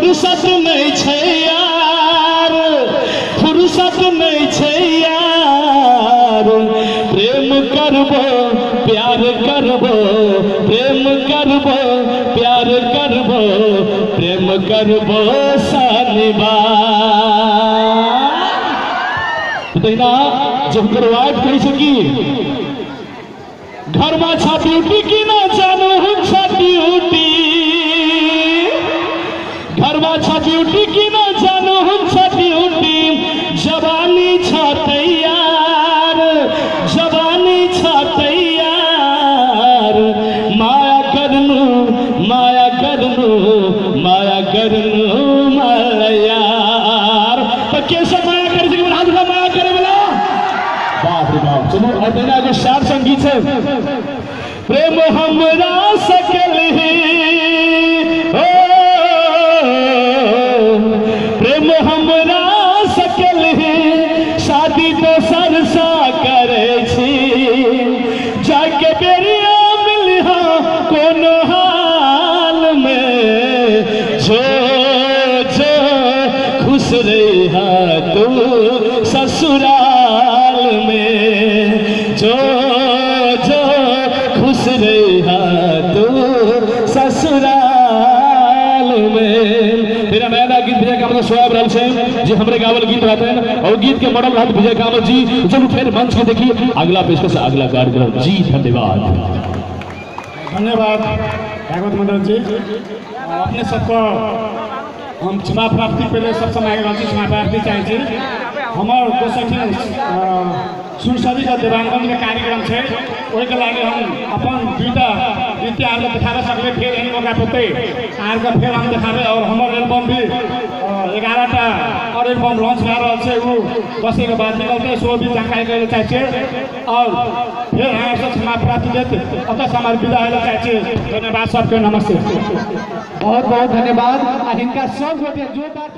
फुर्सत नहीं छै यार, फुर्सत नहीं छै यार। प्रेम करबो प्यार करबो, प्रेम करबो प्यार करबो, प्रेम करबो शनिवार। तहिना जब वाइफ कही छै कि घर में छा ड्यूटी की ना जानू छा ड्यूटी, घर में छा ड्यूटी की ना जानू छा ड्यूटी। जवानी छा तैयार, जवानी छा तैयार। माया करनू माया करनू माया करनू मायार। तो कैसे माया कर सके माया करे बोला बाप रे बाप। चलो और देना जो शार संगीत है। प्रेम हमरा सकल है, प्रेम हमरा सकल है, शादी तो सरसा करे छी। जाके बेरिया मिलहा कोनो हाल में, जो जो खुश रहा तू ससुराल में, जो जो खुश रहा तू ससुराल में। तेरा नया गीत विजय कामत सोयाब रहल से जी हमरे गावल गीत रहते हैं और गीत के मॉडल रहते विजय कामत जी। जब फिर मंच के देखिए अगला पेशकश अगला कार्यक्रम जी। धन्यवाद धन्यवाद भागवत मंडल जी। अपने सबको हम क्षमा प्राप्ति पहले सब समय क्षमा प्राप्ति चाहे हमारे दोसर सुरसरी का देवांगन के कार्यक्रम है वही के लागे हम अपन दुईटा नृत्य आर दिखावे सकले। फिर इन मौका पे आर का फिर हम दिखावे और हमारे एल्बम भी 11टा और एल्बम लॉन्च कर रहा है। वो बसे के बाद निकलते सो भी जानकारी करे चाहिए और फिर यहाँ से क्षमा प्राप्ति देते अब तक हमारे विदा है चाहिए। धन्यवाद सबके नमस्ते। बहुत बहुत धन्यवाद। इनका सब जोरदार